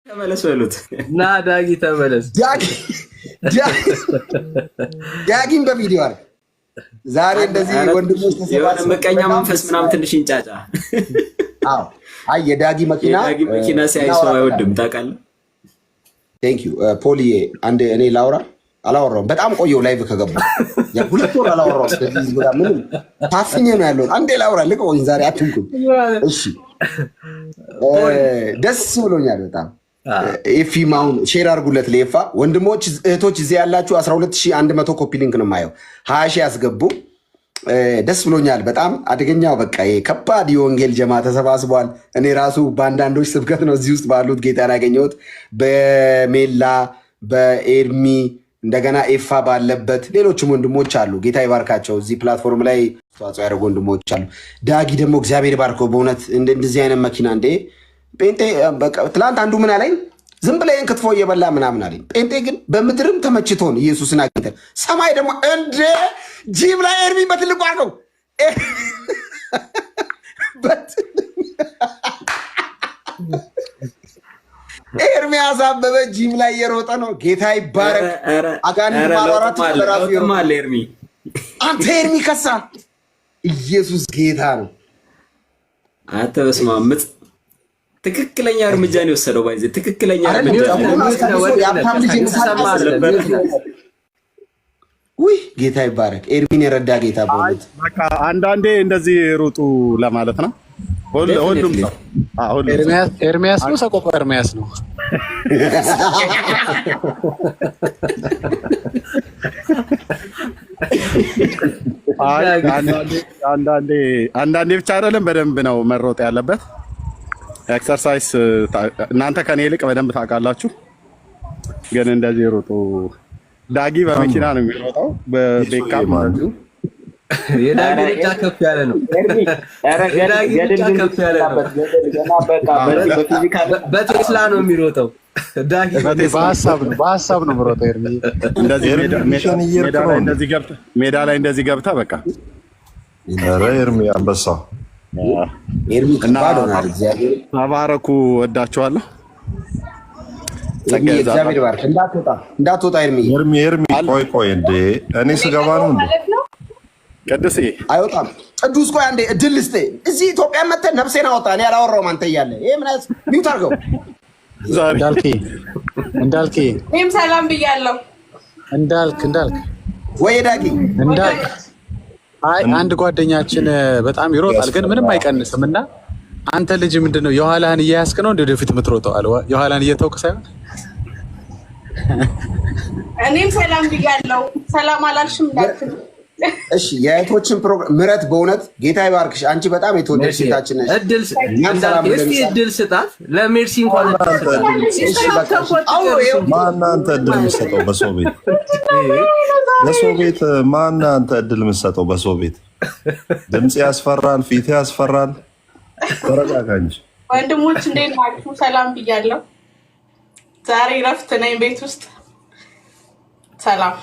ተመለስ በሉት ና ዳጊ ተመለስ። ዳጊን በቪዲዮ አለ ዛሬ እንደዚህ ወንድሞች ተሰባስበው ምቀኛ መንፈስ ምናምን ትንሽ እንጫጫ። አዎ አይ የዳጊ መኪና ሲያይ ሰው አይወድም ታውቃለህ። ቴንክ ዩ ፖሊዬ። አንድ እኔ ላውራ አላወራውም። በጣም ቆየው ላይቭ ከገባ ያ ሁለት ወር አላወራውም። ስለዚህ ጉዳ ምን ታፍኜ ነው ያለው። አንዴ ላውራ ልቀውኝ ዛሬ አትንኩኝ። እሺ ደስ ብሎኛል በጣም። ኤፊማውን ሼር አድርጉለት ለኤፋ። ወንድሞች እህቶች እዚህ ያላችሁ 12100 ኮፒ ሊንክ ነው የማየው። 20 ሺህ ያስገቡ። ደስ ብሎኛል በጣም። አደገኛው በቃ ከባድ የወንጌል ጀማ ተሰባስቧል። እኔ ራሱ በአንዳንዶች ስብከት ነው እዚህ ውስጥ ባሉት ጌታን ያገኘሁት። በሜላ በኤርሚ እንደገና ኤፋ ባለበት ሌሎችም ወንድሞች አሉ። ጌታ ይባርካቸው። እዚህ ፕላትፎርም ላይ ተዋጽኦ ያደረጉ ወንድሞች አሉ። ዳጊ ደግሞ እግዚአብሔር ባርከው በእውነት እንደዚህ አይነት መኪና እንዴ ጴንጤ ትላንት አንዱ ምን አለኝ፣ ዝም ብለህን ክትፎ እየበላ ምናምን አለኝ። ጴንጤ ግን በምድርም ተመችቶን ኢየሱስን አግኝተን ሰማይ ደግሞ እንደ ጂም ላይ ኤርሚ በትልቁ አድርገው ኤርሚያስ አበበ ጂም ላይ እየሮጠ ነው። ጌታ ይባረክ። አጋንንት ማራራት ለራሱ ይሮማል። ኤርሚ አንተ ኤርሚ ከሳ ኢየሱስ ጌታ ነው። አንተ በስመ አብ ትክክለኛ እርምጃ ነው የወሰደው። ባይዘ ትክክለኛ እርምጃ ውይ ጌታ ይባረክ። ኤርሚን የረዳ ጌታ በእውነት በቃ አንዳንዴ እንደዚህ ሩጡ ለማለት ነው። ሁሉም ሰው ኤርሚያስ ነው ሰቆቃ ኤርሚያስ ነው። አንዳንዴ ብቻ አይደለም በደንብ ነው መሮጥ ያለበት። ኤክሰርሳይዝ እናንተ ከኔ ይልቅ በደንብ ታውቃላችሁ፣ ግን እንደዚህ ሩጡ። ዳጊ በመኪና ነው የሚሮጠው፣ በቤካ የዳጊ ብቻ ከፍ ያለ ነው። የዳጊ ብቻ ከፍ ያለ ነው። በቴስላ ነው የሚሮጠው። ዳጊ በሀሳብ ነው የሚሮጠው። ኤርሚ ሜዳ ላይ እንደዚህ ገብታ በቃ ኤርሚ አንበሳ ተባረኩ። ወዳችኋለሁ። እግዚአብሔር ይባርክ። እንዳትወጣ ኤርሚ። ቆይ እንዴ እኔ ስገባ ነው እንዴ? ቅዱስ አይወጣም። ቅዱስ ቆይ አንዴ እድል ልስጥ። እዚህ ኢትዮጵያ መተህ ነፍሴን አወጣ። እኔ አላወራሁም አንተ እያለ ይሄ ምን ሚውት አድርገው። እንዳልክ እኔም ሰላም ብያለሁ። እንዳልክ ወይ ዳጊ እንዳልክ አይ አንድ ጓደኛችን በጣም ይሮጣል ግን ምንም አይቀንስም። እና አንተ ልጅ ምንድነው የኋላህን እያያዝክ ነው እንደ ወደፊት የምትሮጠው አለ። የኋላህን እየተውክ ሳይሆን እኔም ሰላም ብያለሁ። ሰላም አላልሽም እንዳልክ። እሺ የእህቶችን ፕሮግራም ምረት በእውነት ጌታ ይባርክሽ። አንቺ በጣም የተወደድሽ ሴታችን ነሽ። እድል ስጣት ለሜርሲ እንኳን ማናንተ እድል የምትሰጠው በሰው ቤት? በሰው ቤት ማናንተ እድል የምትሰጠው በሰው ቤት? ድምፅ ያስፈራል፣ ፊት ያስፈራል። ተረጋጋ እንጂ። ወንድሞች እንዴት ናችሁ? ሰላም ብያለሁ። ዛሬ ረፍት ነኝ ቤት ውስጥ። ሰላም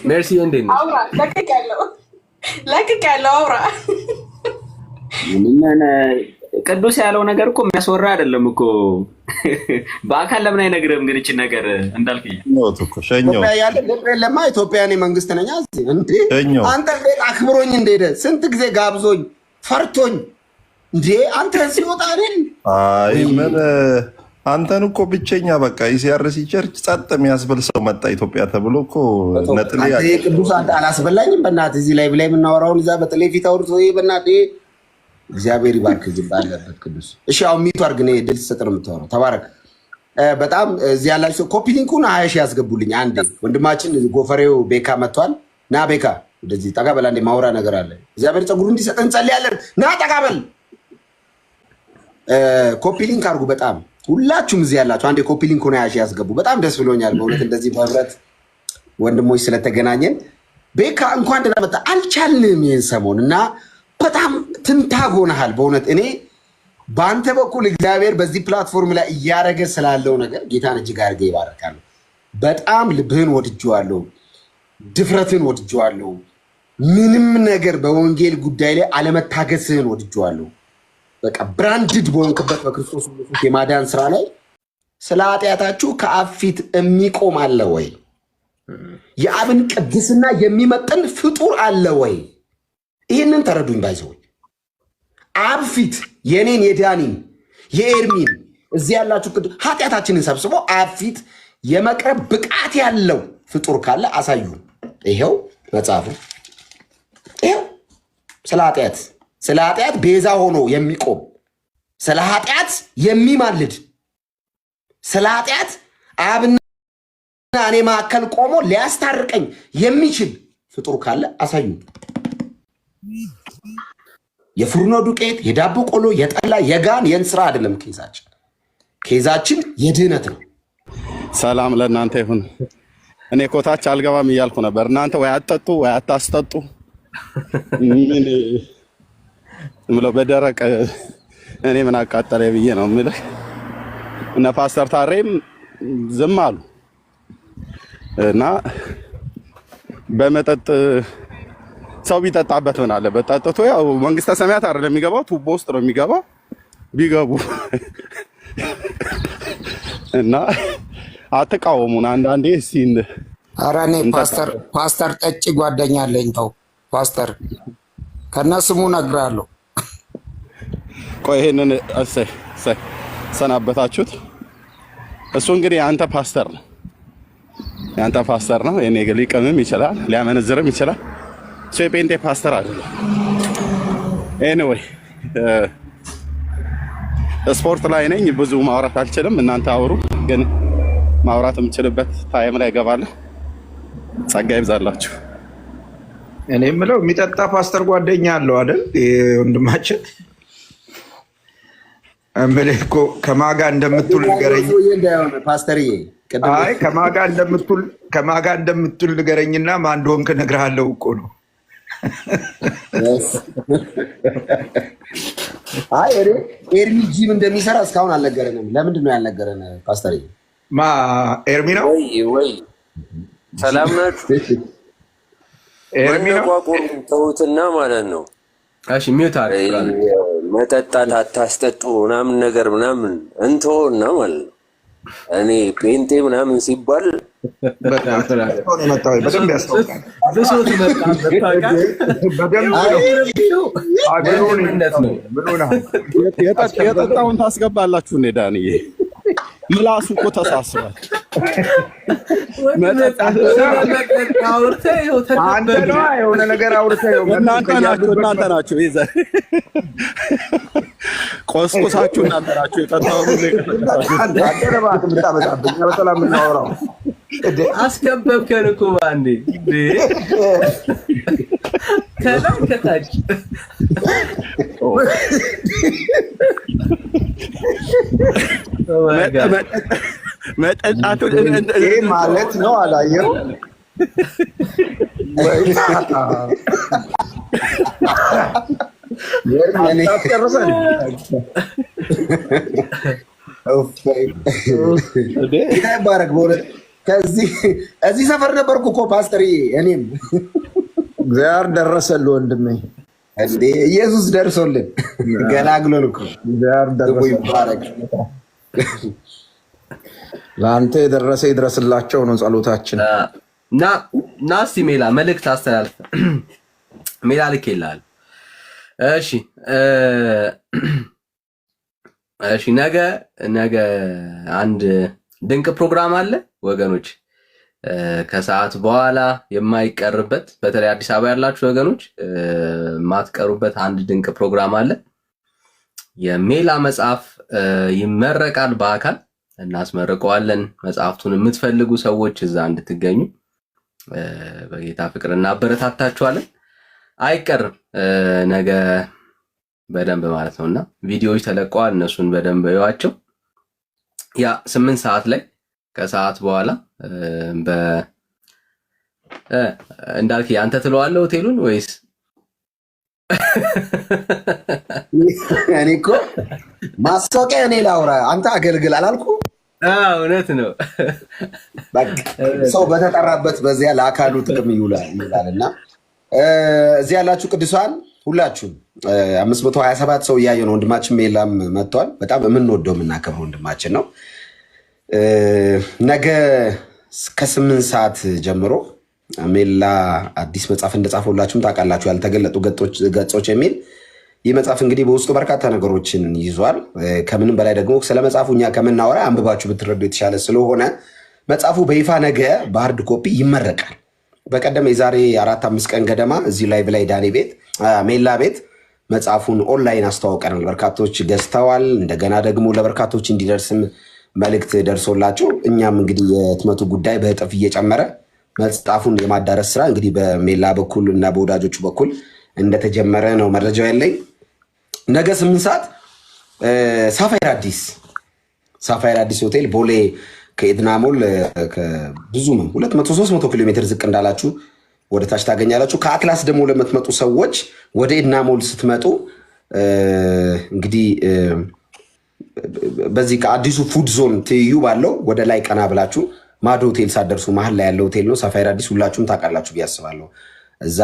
ሜርሲ እንዴት ነሽ? አውራ ለቅቄያለሁ አውራ። ምን ቅዱስ ያለው ነገር እኮ የሚያስወራ አይደለም እኮ። በአካል ለምን አይነግርህም? ግን እቺን ነገር እንዳልክ ኢትዮጵያ ያለ ለማ ኢትዮጵያ እኔ መንግስት ነኝ እንዴ? አንተ ቤት አክብሮኝ እንደሄደ ስንት ጊዜ ጋብዞኝ ፈርቶኝ እንዴ አንተ ሲወጣ አይደል? አይ ምን አንተን እኮ ብቸኛ በቃ ኢሲአርሲ ቸርች ጸጥ የሚያስብል ሰው መጣ ኢትዮጵያ ተብሎ እኮ ነጥሌ አንተ ቅዱስ አንተ አላስበላኝም። በእናትህ እዚህ ላይ ብላይ የምናወራውን እዛ በጥሌ ፊት አውርቶ በእናትህ እግዚአብሔር ይባርክ ዝም ባለበት ቅዱስ። እሺ አሁን ሚቱ አድርግ ነው ድል ተሰጥ ነው የምታወራው። ተባረክ። በጣም እዚህ ያላችሁ ኮፒ ሊንኩን 20 ሺህ ያስገቡልኝ። አንዴ ወንድማችን ጎፈሬው ቤካ መጥቷል። ና ቤካ ወደዚህ ጠጋ በል። አንዴ ማውራ ነገር አለ። እግዚአብሔር ጸጉሩ እንዲሰጥ እንጸልያለን። ና ጠጋ በል። ኮፒ ሊንክ አድርጉ። በጣም ሁላችሁም እዚህ ያላችሁ አንዴ ኮፒ ሊንኩን 20 ሺህ ያስገቡ። በጣም ደስ ብሎኛል በእውነት እንደዚህ በህብረት ወንድሞች ስለተገናኘን። ቤካ እንኳን ደህና መጣ። አልቻልንም ይሄን ሰሞን እና በጣም ትንታግ ሆነሃል በእውነት። እኔ በአንተ በኩል እግዚአብሔር በዚህ ፕላትፎርም ላይ እያደረገ ስላለው ነገር ጌታን እጅግ አድርጌ ይባረካለሁ። በጣም ልብህን ወድጄዋለሁ፣ ድፍረትን ወድጄዋለሁ፣ ምንም ነገር በወንጌል ጉዳይ ላይ አለመታገስህን ወድጄዋለሁ። በቃ ብራንድድ በሆንክበት በክርስቶስ ኢየሱስ የማዳን ስራ ላይ ስለ ኃጢአታችሁ ከአብ ፊት የሚቆም አለ ወይ? የአብን ቅድስና የሚመጥን ፍጡር አለ ወይ? ይህንን ተረዱኝ። ባይዘው አብ ፊት የኔን የዳኒን የኤርሚን እዚህ ያላችሁ ኃጢአታችንን ሰብስቦ አብ ፊት የመቅረብ ብቃት ያለው ፍጡር ካለ አሳዩን። ይሄው መጽሐፉ ይሄው ስለ ኃጢአት ቤዛ ሆኖ የሚቆም ስለ ኃጢአት የሚማልድ ስለ ኃጢአት አብና እኔ መካከል ቆሞ ሊያስታርቀኝ የሚችል ፍጡር ካለ አሳዩን። የፍርኖ ዱቄት፣ የዳቦ ቆሎ፣ የጠላ የጋን የእንስራ አይደለም ኬዛችን የድህነት ነው። ሰላም ለእናንተ ይሁን። እኔ ኮታች አልገባም እያልኩ ነበር። እናንተ ወይ አትጠጡ ወይ አታስጠጡ። ምን ብለው በደረቅ እኔ ምን አቃጠለ ብዬ ነው የምልህ። እነ ፓስተር ታሬም ዝም አሉ እና በመጠጥ ሰው ቢጠጣበት ምን አለበት? ጠጥቶ ያው መንግስተ ሰማያት አይደለም የሚገባው፣ ቱቦ ውስጥ ነው የሚገባው ቢገቡ እና አትቃወሙን። አንዳንዴ ሲን ኧረ እኔ ፓስተር ጠጪ ጓደኛ አለኝ። ተው ፓስተር ከነ ስሙ እነግርሃለሁ። ቆይ ይሄንን እሰይ ሰናበታችሁት። እሱ እንግዲህ አንተ ፓስተር ነው፣ ያንተ ፓስተር ነው። የኔ ሊቅምም ይችላል ሊያመነዝርም ይችላል። እሱ የጴንጤ ፓስተር አይደለም። ኤኒዌይ ስፖርት ላይ ነኝ፣ ብዙ ማውራት አልችልም። እናንተ አውሩ፣ ግን ማውራት የምችልበት ታይም ላይ እገባለሁ። ጸጋ ይብዛላችሁ። እኔ የምለው የሚጠጣ ፓስተር ጓደኛ አለው አይደል? ወንድማችን እምልህ እኮ ከማጋ እንደምትውል ንገረኝ። ፓስተርዬ አይ ከማጋ እንደምትውል ንገረኝና ማን እንደሆንክ እነግርሃለሁ እኮ ነው። አይ ኤርሚ ጂም እንደሚሰራ እስካሁን አልነገረንም። ለምንድን ነው ያልነገረን ፓስተርዬ? ኤርሚ ነው ወይ? ሰላም ናችሁ? ኤርሚ ነው ተውትና ማለት ነው። እሺ ሚውት አድርግ። መጠጣት አታስጠጡ ምናምን ነገር ምናምን እንተውና ማለት ነው። እኔ ጴንጤ ምናምን ሲባል በደንብ ያስታውቃል። የጠጣውን ታስገባላችሁ። እኔ ዳንዬ ምላሱ እኮ ተሳስሯል። አንተ ነዋ የሆነ ነገር አውርተህ እናንተ ናችሁ ቆስቆሳችሁ እናንተ ናችሁ የጠጣውን በሰላም የምናወራው። አስከበብከን እኮ ባንዴ ከላይ ከታች መጠጣቱ ይሄ ማለት ነው። አላየው እዚህ ሰፈር ነበርኩ እኮ ፓስተርዬ። እኔም እግዚአብሔር ደረሰልህ ወንድሜ። እንዴ ኢየሱስ ደርሶልን ገላግሎን እኮ ይባረክ። ለአንተ የደረሰ ይድረስላቸው ነው ጸሎታችን። እና እስኪ ሜላ መልእክት አስተላልፍ። ሜላ ልኬልሃል። እሺ ነገ አንድ ድንቅ ፕሮግራም አለ ወገኖች። ከሰዓት በኋላ የማይቀርበት በተለይ አዲስ አበባ ያላችሁ ወገኖች የማትቀሩበት አንድ ድንቅ ፕሮግራም አለ። የሜላ መጽሐፍ ይመረቃል። በአካል እናስመርቀዋለን። መጽሐፍቱን የምትፈልጉ ሰዎች እዛ እንድትገኙ በጌታ ፍቅር እናበረታታችኋለን። አይቀርም ነገ በደንብ ማለት ነውና ቪዲዮዎች ተለቀዋል። እነሱን በደንብ እዩዋቸው። ያ 8 ሰዓት ላይ ከሰዓት በኋላ እንዳልክ አንተ ትለዋለህ ሆቴሉን ወይስ? እኔ እኮ ማስታወቂያ እኔ ላውራ አንተ አገልግል አላልኩ? እውነት ነው። ሰው በተጠራበት በዚያ ለአካሉ ጥቅም ይውላል እና እዚህ ያላችሁ ቅዱሳን ሁላችሁም 527 ሰው እያየ ነው። ወንድማችን ሜላም መጥቷል። በጣም የምንወደው የምናከብረው ወንድማችን ነው። ነገ ከ8 ሰዓት ጀምሮ ሜላ አዲስ መጽሐፍ እንደጻፈላችሁም ታውቃላችሁ። ያልተገለጡ ገጾች የሚል ይህ መጽሐፍ እንግዲህ በውስጡ በርካታ ነገሮችን ይዟል። ከምንም በላይ ደግሞ ስለ መጽሐፉ እኛ ከምናወራ አንብባችሁ ብትረዱ የተሻለ ስለሆነ መጽሐፉ በይፋ ነገ በሃርድ ኮፒ ይመረቃል። በቀደም የዛሬ 4-5 ቀን ገደማ እዚህ ላይቭ ላይ ዳኒ ቤት ሜላ ቤት መጽሐፉን ኦንላይን አስተዋውቀናል። በርካቶች ገዝተዋል። እንደገና ደግሞ ለበርካቶች እንዲደርስም መልእክት ደርሶላቸው እኛም እንግዲህ የህትመቱ ጉዳይ በእጥፍ እየጨመረ መጽሐፉን የማዳረስ ስራ እንግዲህ በሜላ በኩል እና በወዳጆቹ በኩል እንደተጀመረ ነው መረጃው ያለኝ። ነገ 8 ሰዓት ሳፋየር አዲስ ሆቴል ቦሌ ከኤድና ሞል ብዙ 200-300 ኪሎ ሜትር ዝቅ እንዳላችሁ ወደ ታች ታገኛላችሁ። ከአትላስ ደግሞ ለምትመጡ ሰዎች ወደ ኤድና ሞል ስትመጡ እንግዲህ በዚህ ከአዲሱ ፉድ ዞን ትይዩ ባለው ወደ ላይ ቀና ብላችሁ ማዶ ሆቴል ሳደርሱ መሀል ላይ ያለው ሆቴል ነው ሳፋየር አዲስ። ሁላችሁም ታውቃላችሁ ብዬ አስባለሁ። እዛ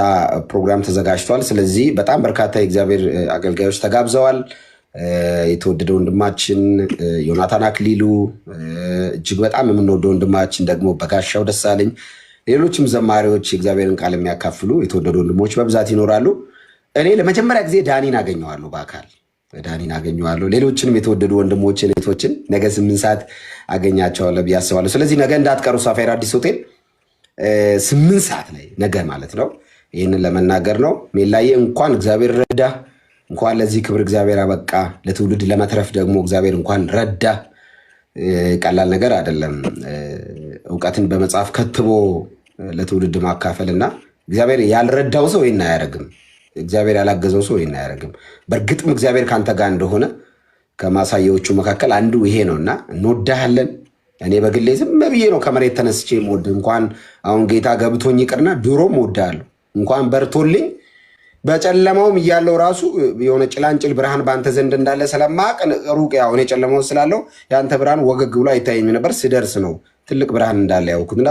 ፕሮግራም ተዘጋጅቷል። ስለዚህ በጣም በርካታ የእግዚአብሔር አገልጋዮች ተጋብዘዋል። የተወደደ ወንድማችን ዮናታን አክሊሉ፣ እጅግ በጣም የምንወደው ወንድማችን ደግሞ በጋሻው ደሳለኝ፣ ሌሎችም ዘማሪዎች የእግዚአብሔርን ቃል የሚያካፍሉ የተወደዱ ወንድሞች በብዛት ይኖራሉ። እኔ ለመጀመሪያ ጊዜ ዳኒን አገኘዋለሁ፣ በአካል ዳኒን አገኘዋለሁ። ሌሎችንም የተወደዱ ወንድሞችን እህቶችን ነገ 8 ሰዓት አገኛቸዋለሁ ብዬ አስባለሁ። ስለዚህ ነገ እንዳትቀሩ ሳፋየር አዲስ ሆቴል 8 ሰዓት ላይ ነገ ማለት ነው። ይህንን ለመናገር ነው። ሜላዬ እንኳን እግዚአብሔር ረዳ፣ እንኳን ለዚህ ክብር እግዚአብሔር አበቃ። ለትውልድ ለመትረፍ ደግሞ እግዚአብሔር እንኳን ረዳ። ቀላል ነገር አይደለም። እውቀትን በመጽሐፍ ከትቦ ለትውልድ ማካፈል እና እግዚአብሔር ያልረዳው ሰው ይህን አያደርግም። እግዚአብሔር ያላገዘው ሰው ይህን አያደርግም። በእርግጥም እግዚአብሔር ከአንተ ጋር እንደሆነ ከማሳያዎቹ መካከል አንዱ ይሄ ነው እና እንወዳሃለን። እኔ በግሌ ዝም ብዬ ነው ከመሬት ተነስቼ የምወድ። እንኳን አሁን ጌታ ገብቶኝ ይቅርና ድሮም እወድሃለሁ። እንኳን በርቶልኝ በጨለማውም እያለው ራሱ የሆነ ጭላንጭል ብርሃን በአንተ ዘንድ እንዳለ ስለማቅ ሩቅ ያው እኔ ጨለማው ስላለው የአንተ ብርሃን ወገግ ብሎ አይታየኝ ነበር። ስደርስ ነው ትልቅ ብርሃን እንዳለ ያውኩትና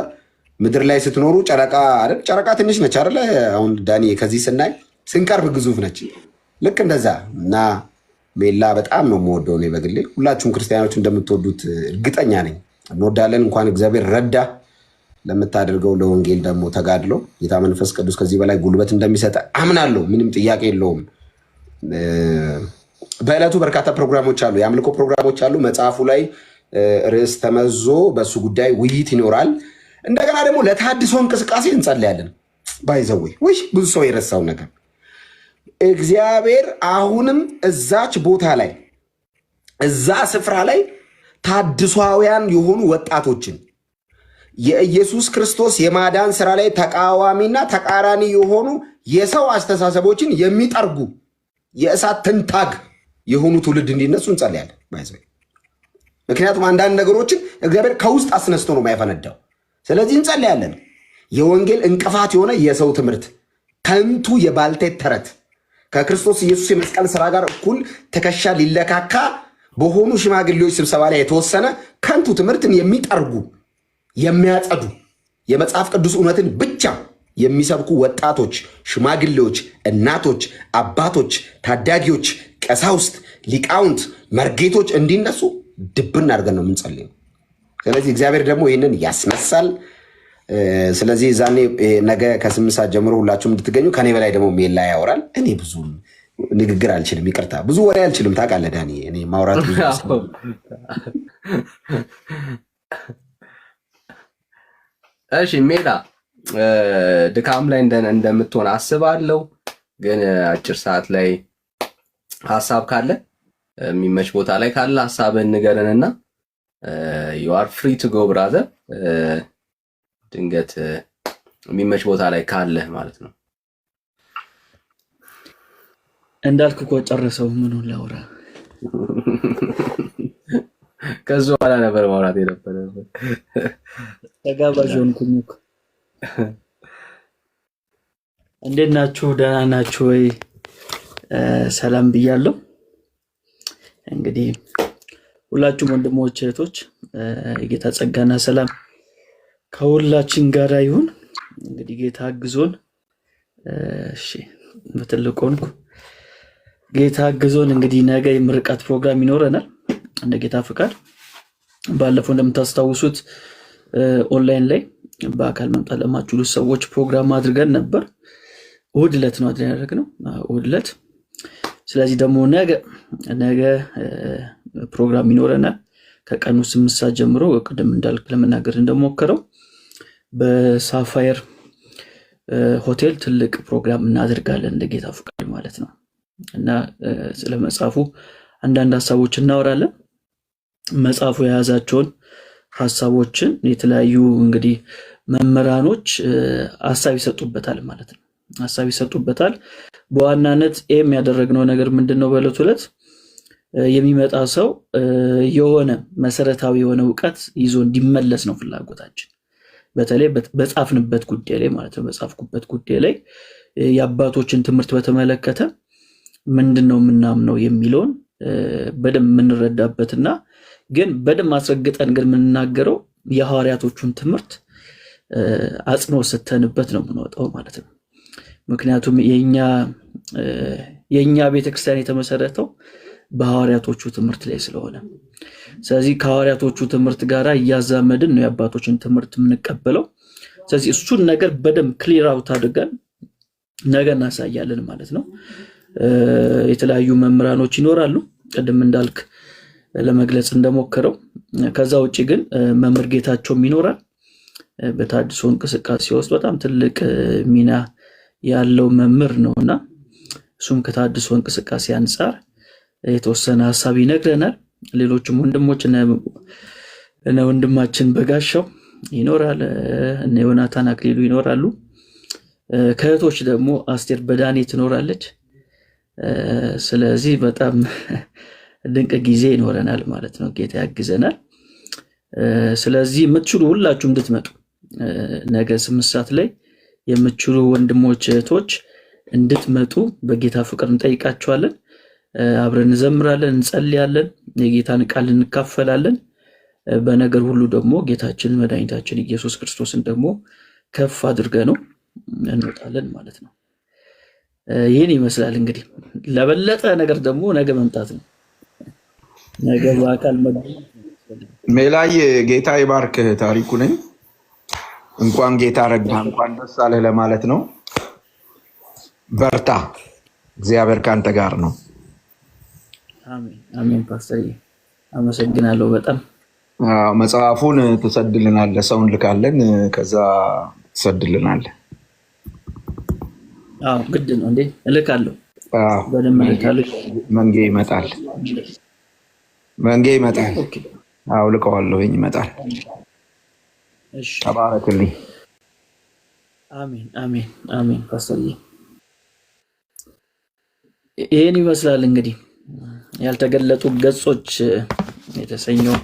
ምድር ላይ ስትኖሩ ጨረቃ አይደል? ጨረቃ ትንሽ ነች አይደለ? አሁን ዳኒ ከዚህ ስናይ ስንቀርብ ግዙፍ ነች። ልክ እንደዛ እና ሜላ በጣም ነው የምወደው እኔ በግሌ። ሁላችሁም ክርስቲያኖች እንደምትወዱት እርግጠኛ ነኝ። እንወዳለን። እንኳን እግዚአብሔር ረዳ። ለምታደርገው ለወንጌል ደግሞ ተጋድሎ ጌታ መንፈስ ቅዱስ ከዚህ በላይ ጉልበት እንደሚሰጥ አምናለሁ። ምንም ጥያቄ የለውም። በዕለቱ በርካታ ፕሮግራሞች አሉ፣ የአምልኮ ፕሮግራሞች አሉ። መጽሐፉ ላይ ርዕስ ተመዞ በሱ ጉዳይ ውይይት ይኖራል። እንደገና ደግሞ ለተሃድሶ እንቅስቃሴ እንጸልያለን። ባይዘዌ ብዙ ሰው የረሳው ነገር እግዚአብሔር አሁንም እዛች ቦታ ላይ እዛ ስፍራ ላይ ታድሷውያን የሆኑ ወጣቶችን የኢየሱስ ክርስቶስ የማዳን ስራ ላይ ተቃዋሚና ተቃራኒ የሆኑ የሰው አስተሳሰቦችን የሚጠርጉ የእሳት ትንታግ የሆኑ ትውልድ እንዲነሱ እንጸልያለን። ምክንያቱም አንዳንድ ነገሮችን እግዚአብሔር ከውስጥ አስነስቶ ነው የማይፈነዳው። ስለዚህ እንጸልያለን። የወንጌል እንቅፋት የሆነ የሰው ትምህርት፣ ከንቱ የባልቴት ተረት ከክርስቶስ ኢየሱስ የመስቀል ስራ ጋር እኩል ትከሻ ሊለካካ በሆኑ ሽማግሌዎች ስብሰባ ላይ የተወሰነ ከንቱ ትምህርትን የሚጠርጉ የሚያጸዱ የመጽሐፍ ቅዱስ እውነትን ብቻ የሚሰብኩ ወጣቶች፣ ሽማግሌዎች፣ እናቶች፣ አባቶች፣ ታዳጊዎች፣ ቀሳውስት፣ ሊቃውንት፣ መርጌቶች እንዲነሱ ድብን አድርገን ነው የምንጸልየው። ስለዚህ እግዚአብሔር ደግሞ ይህንን ያስነሳል። ስለዚህ ዛኔ ነገ ከ8 ሰዓት ጀምሮ ሁላችሁም እንድትገኙ። ከኔ በላይ ደግሞ ሜላ ያወራል። እኔ ብዙ ንግግር አልችልም፣ ይቅርታ። ብዙ ወሬ አልችልም፣ ታውቃለህ ዳኒ። እኔ ማውራት ብዙ እሺ ሜላ ድካም ላይ እንደምትሆን አስባለሁ። ግን አጭር ሰዓት ላይ ሀሳብ ካለ የሚመች ቦታ ላይ ካለ ሀሳብህን ንገረንና you are free to go brother። ድንገት የሚመች ቦታ ላይ ካለ ማለት ነው። እንዳልክ እኮ ጨርሰው ምኑን ላውራ? ከዛ በኋላ ነበር ማውራት የነበረው። ተጋባዥ ሆንኩኝ እኮ። እንዴት ናችሁ? ደህና ናችሁ ወይ? ሰላም ብያለሁ። እንግዲህ ሁላችሁም ወንድሞች እህቶች፣ የጌታ ጸጋና ሰላም ከሁላችን ጋር ይሁን። እንግዲህ ጌታ አግዞን እሺ በትልቁ ሆንኩ ጌታ አግዞን እንግዲህ ነገ የምርቃት ፕሮግራም ይኖረናል እንደ ጌታ ፍቃድ። ባለፈው እንደምታስታውሱት ኦንላይን ላይ በአካል መምጣት ለማትችሉ ሰዎች ፕሮግራም አድርገን ነበር። እሑድ ዕለት ነው ያደረግነው፣ እሑድ ዕለት። ስለዚህ ደግሞ ነገ ፕሮግራም ይኖረናል ከቀኑ 8 ሰዓት ጀምሮ። ቅድም እንዳልክ ለመናገር እንደሞከረው በሳፋየር ሆቴል ትልቅ ፕሮግራም እናደርጋለን እንደ ጌታ ፍቃድ ማለት ነው። እና ስለ መጽሐፉ አንዳንድ ሀሳቦች እናወራለን። መጽሐፉ የያዛቸውን ሀሳቦችን የተለያዩ እንግዲህ መምህራኖች ሀሳብ ይሰጡበታል ማለት ነው። ሀሳብ ይሰጡበታል። በዋናነት ኤም ያደረግነው ነገር ምንድነው? በዕለቱ ዕለት የሚመጣ ሰው የሆነ መሰረታዊ የሆነ እውቀት ይዞ እንዲመለስ ነው ፍላጎታችን። በተለይ በጻፍንበት ጉዳይ ላይ ማለት ነው። በጻፍኩበት ጉዳይ ላይ የአባቶችን ትምህርት በተመለከተ ምንድነው የምናምነው የሚለውን በደንብ የምንረዳበትና ግን በደንብ አስረግጠን ግን የምንናገረው የሐዋርያቶቹን ትምህርት አጽንኦት ሰጥተንበት ነው የምንወጣው ማለት ነው። ምክንያቱም የኛ ቤተክርስቲያን የተመሰረተው በሐዋርያቶቹ ትምህርት ላይ ስለሆነ፣ ስለዚህ ከሐዋርያቶቹ ትምህርት ጋር እያዛመድን ነው የአባቶችን ትምህርት የምንቀበለው። ስለዚህ እሱን ነገር በደንብ ክሊር አውት አድርገን ነገ እናሳያለን ማለት ነው። የተለያዩ መምህራኖች ይኖራሉ ቅድም እንዳልክ ለመግለጽ እንደሞከረው። ከዛ ውጪ ግን መምህር ጌታቸውም ይኖራል። በታድሶ እንቅስቃሴ ውስጥ በጣም ትልቅ ሚና ያለው መምህር ነውና እሱም ከታድሶ እንቅስቃሴ አንጻር የተወሰነ ሐሳብ ይነግረናል። ሌሎችም ወንድሞች እነ ወንድማችን በጋሻው ይኖራል፣ እነ ዮናታን አክሊሉ ይኖራሉ። ከእህቶች ደግሞ አስቴር በዳኔ ትኖራለች። ስለዚህ በጣም ድንቅ ጊዜ ይኖረናል ማለት ነው። ጌታ ያግዘናል። ስለዚህ የምትችሉ ሁላችሁ እንድትመጡ ነገ 8 ሰዓት ላይ የምትችሉ ወንድሞች እህቶች እንድትመጡ በጌታ ፍቅር እንጠይቃችኋለን። አብረን እንዘምራለን፣ እንጸልያለን፣ የጌታን ቃል እንካፈላለን። በነገር ሁሉ ደግሞ ጌታችን መድኃኒታችን ኢየሱስ ክርስቶስን ደግሞ ከፍ አድርገ ነው እንወጣለን ማለት ነው። ይህን ይመስላል እንግዲህ። ለበለጠ ነገር ደግሞ ነገ መምጣት ነው። ነገ በአካል ሜላይ ጌታ ይባርክ። ታሪኩ ነኝ። እንኳን ጌታ ረዳ፣ እንኳን ደስ አለህ ለማለት ነው። በርታ፣ እግዚአብሔር ካንተ ጋር ነው። አሜን አሜን። ፓስተር አመሰግናለሁ በጣም። መጽሐፉን ትሰድልናለህ፣ ሰው እንልካለን፣ ከዛ ትሰድልናለህ። አዎ ግድ ነው እንዴ? እልካለሁ፣ በደንብ እልካለሁ። መንጌ ይመጣል፣ መንጌ ይመጣል። አዎ ልከዋለሁ፣ ይመጣል። እሺ ተባረክልኝ። አሜን አሜን አሜን። ፓስተር ይሄን ይመስላል እንግዲህ ያልተገለጡ ገጾች የተሰኘው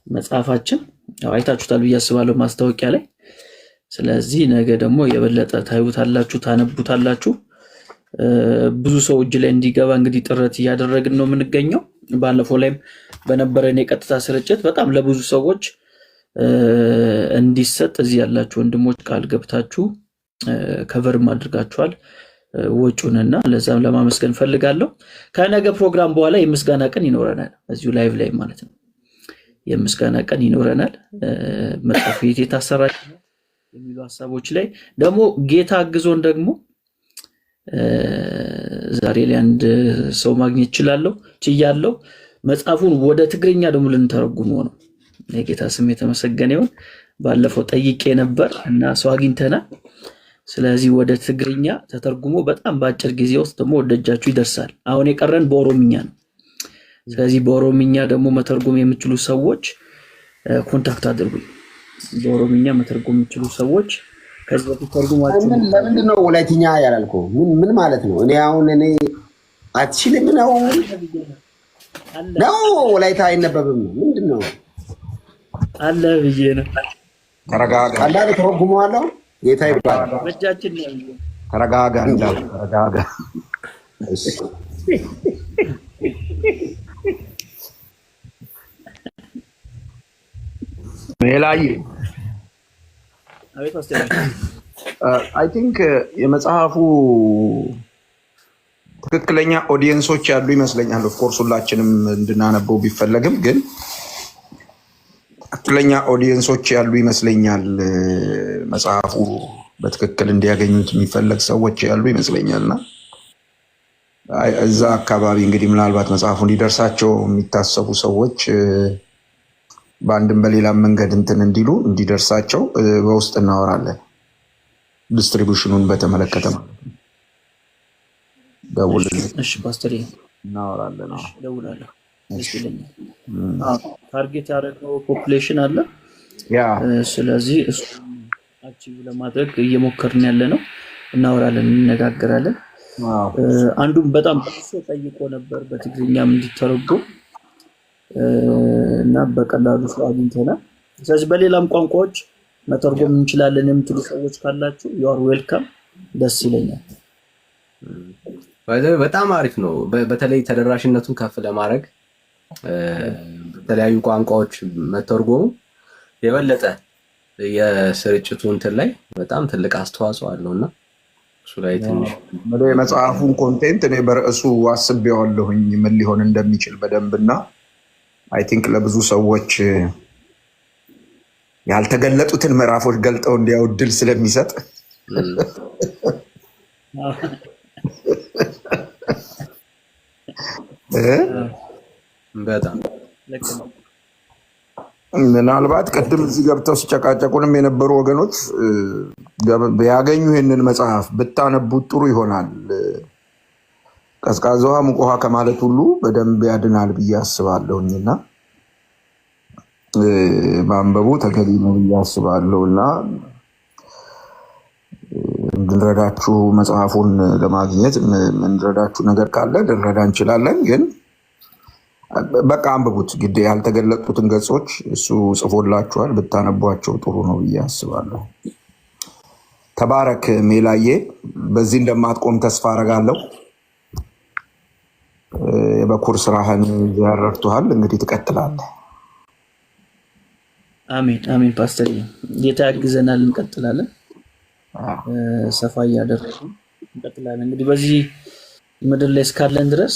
መጽሐፋችን። አይታችሁታል ብዬ አስባለሁ ማስታወቂያ ላይ። ስለዚህ ነገ ደግሞ የበለጠ ታዩታላችሁ፣ ታነቡታላችሁ። ብዙ ሰው እጅ ላይ እንዲገባ እንግዲህ ጥረት እያደረግን ነው የምንገኘው። ባለፈው ላይም በነበረን የቀጥታ ስርጭት በጣም ለብዙ ሰዎች እንዲሰጥ እዚህ ያላችሁ ወንድሞች ቃል ገብታችሁ ከቨርም አድርጋችኋል ወጪውንና ለዛም ለማመስገን ፈልጋለሁ። ከነገ ፕሮግራም በኋላ የምስጋና ቀን ይኖረናል እዚሁ ላይቭ ላይ ማለት ነው። የምስጋና ቀን ይኖረናል። መጽሐፍ የታሰራ የሚሉ ሐሳቦች ላይ ደግሞ ጌታ አግዞን ደግሞ ዛሬ ላይ አንድ ሰው ማግኘት ችያለሁ። መጽሐፉን ወደ ትግርኛ ደግሞ ልንተረጉመው ነው። የጌታ ስም የተመሰገነ ይሁን። ባለፈው ጠይቄ ነበር እና ሰው አግኝተናል። ስለዚህ ወደ ትግርኛ ተተርጉሞ በጣም በአጭር ጊዜ ውስጥ ደግሞ ወደ እጃችሁ ይደርሳል። አሁን የቀረን በኦሮምኛ ነው። ስለዚህ በኦሮምኛ ደግሞ መተርጎም የምትችሉ ሰዎች ኮንታክት አድርጉኝ። በኦሮምኛ መተርጎም የምትችሉ ሰዎች ከዚህ በፊት ተርጉማችሁ። ለምንድን ነው ወላይትኛ ያላልከው? ምን ማለት ነው? እኔ አትችልም ነው ወላይታ አይነበብም ነው ምንድን ነው? አለ ብዬ ነው። ተረጋጋ። አንዳንድ ተረጉመዋለሁ። ጌታ ይባላል። በእጃችን ነው። ተረጋጋ እንዳል ተረጋጋ። ሜላይ አይ ቲንክ የመጽሐፉ ትክክለኛ ኦዲየንሶች ያሉ ይመስለኛል። ኦፍኮርስ ሁላችንም እንድናነበው ቢፈለግም ግን ትክክለኛ ኦዲየንሶች ያሉ ይመስለኛል። መጽሐፉ በትክክል እንዲያገኙት የሚፈለግ ሰዎች ያሉ ይመስለኛልና እዛ አካባቢ እንግዲህ ምናልባት መጽሐፉ እንዲደርሳቸው የሚታሰቡ ሰዎች በአንድም በሌላም መንገድ እንትን እንዲሉ እንዲደርሳቸው በውስጥ እናወራለን። ዲስትሪቢዩሽኑን በተመለከተ ማለት ነው። ደውልልኝ። እሺ ፓስተር እናወራለን። ደውላለሁ። እሺ ታርጌት ያደረገው ፖፑሌሽን አለ። ስለዚህ እሱ አቺቭ ለማድረግ እየሞከርን ያለ ነው። እናወራለን፣ እንነጋገራለን። አንዱም በጣም ብዙ ጠይቆ ነበር በትግርኛም እንዲተረጎም እና በቀላሉ ሰው አግኝተናል። ስለዚህ በሌላም ቋንቋዎች መተርጎም እንችላለን የምትሉ ሰዎች ካላችሁ you are welcome። ደስ ይለኛል። በጣም አሪፍ ነው። በተለይ ተደራሽነቱን ከፍ ለማድረግ በተለያዩ ቋንቋዎች መተርጎሙ የበለጠ የስርጭቱ እንትን ላይ በጣም ትልቅ አስተዋጽኦ አለውና እሱ ላይ ትንሽ መጽሐፉን ኮንቴንት እኔ በርዕሱ አስቤዋለሁኝ ምን ሊሆን እንደሚችል በደንብና አይ ቲንክ ለብዙ ሰዎች ያልተገለጡትን ምዕራፎች ገልጠው እንዲያው እድል ስለሚሰጥ በጣም ምናልባት ቅድም እዚህ ገብተው ሲጨቃጨቁንም የነበሩ ወገኖች ቢያገኙ ይህንን መጽሐፍ ብታነቡት ጥሩ ይሆናል። ቀዝቃዛ ውሃ ሙቅ ውሃ ከማለት ሁሉ በደንብ ያድናል ብዬ አስባለሁኝና ማንበቡ ተገቢ ነው ብዬ አስባለሁና እንድንረዳችሁ መጽሐፉን ለማግኘት እንድንረዳችሁ ነገር ካለ ልንረዳ እንችላለን። ግን በቃ አንብቡት። ግዴ ያልተገለጡትን ገጾች እሱ ጽፎላችኋል፣ ብታነቧቸው ጥሩ ነው ብዬ አስባለሁ። ተባረክ ሜላዬ፣ በዚህ እንደማትቆም ተስፋ አረጋለሁ። የበኩር ስራህን ያረድቷል። እንግዲህ ትቀጥላለህ። አሜን አሜን። ፓስተር ጌታ ያግዘናል፣ እንቀጥላለን። ሰፋ እያደረግን እንቀጥላለን። እንግዲህ በዚህ ምድር ላይ እስካለን ድረስ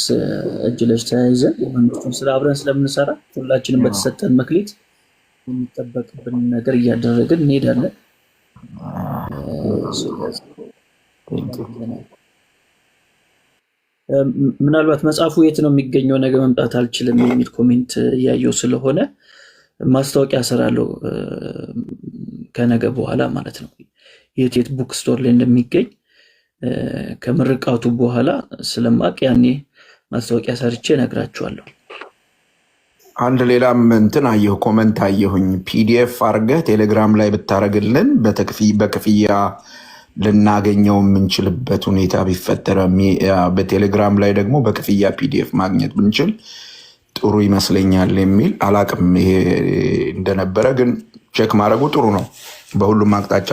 እጅ ለእጅ ተያይዘን የመንግስቱን ስራ አብረን ስለምንሰራ ሁላችንም በተሰጠን መክሊት የሚጠበቅብን ነገር እያደረግን እንሄዳለን። ምናልባት መጽሐፉ የት ነው የሚገኘው ነገ መምጣት አልችልም የሚል ኮሜንት እያየው ስለሆነ ማስታወቂያ እሰራለሁ ከነገ በኋላ ማለት ነው። የት ቡክ ስቶር ላይ እንደሚገኝ ከምርቃቱ በኋላ ስለማቅ ያኔ ማስታወቂያ ሰርቼ እነግራችኋለሁ። አንድ ሌላም እንትን አየሁ፣ ኮመንት አየሁኝ። ፒዲኤፍ አድርገህ ቴሌግራም ላይ ብታረግልን በክፍያ ልናገኘው የምንችልበት ሁኔታ ቢፈጠረ፣ በቴሌግራም ላይ ደግሞ በክፍያ ፒዲኤፍ ማግኘት ብንችል ጥሩ ይመስለኛል የሚል አላቅም። ይሄ እንደነበረ ግን ቼክ ማድረጉ ጥሩ ነው። በሁሉም አቅጣጫ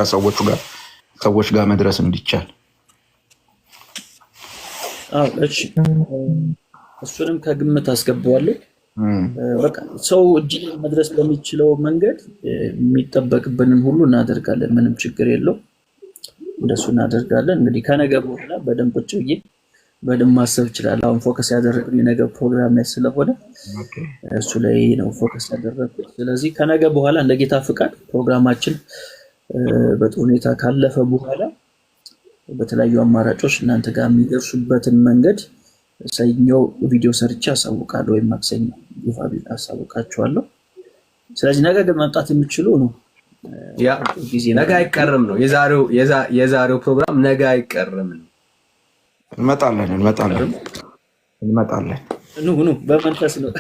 ሰዎች ጋር መድረስ እንዲቻል። እሺ እሱንም ከግምት አስገባዋለሁ። በቃ ሰው እጅ መድረስ በሚችለው መንገድ የሚጠበቅብንን ሁሉ እናደርጋለን። ምንም ችግር የለው። እንደሱ እናደርጋለን። እንግዲህ ከነገ በኋላ በደንብ ቁጭ ብዬ በደንብ ማሰብ ይችላል። አሁን ፎከስ ያደረግነው የነገ ፕሮግራም ላይ ስለሆነ እሱ ላይ ነው ፎከስ ያደረግኩት። ስለዚህ ከነገ በኋላ እንደ ጌታ ፍቃድ ፕሮግራማችን በጥሩ ሁኔታ ካለፈ በኋላ በተለያዩ አማራጮች እናንተ ጋር የሚደርሱበትን መንገድ ሰኞ ቪዲዮ ሰርቼ አሳውቃለሁ፣ ወይም ማክሰኞ አሳውቃችኋለሁ። ስለዚህ ነገ ግን መምጣት የምችሉ ነው። ነገ አይቀርም ነው የዛሬው ፕሮግራም፣ ነገ አይቀርም ነው። እንመጣለን። ኑ በመንፈስ ነው።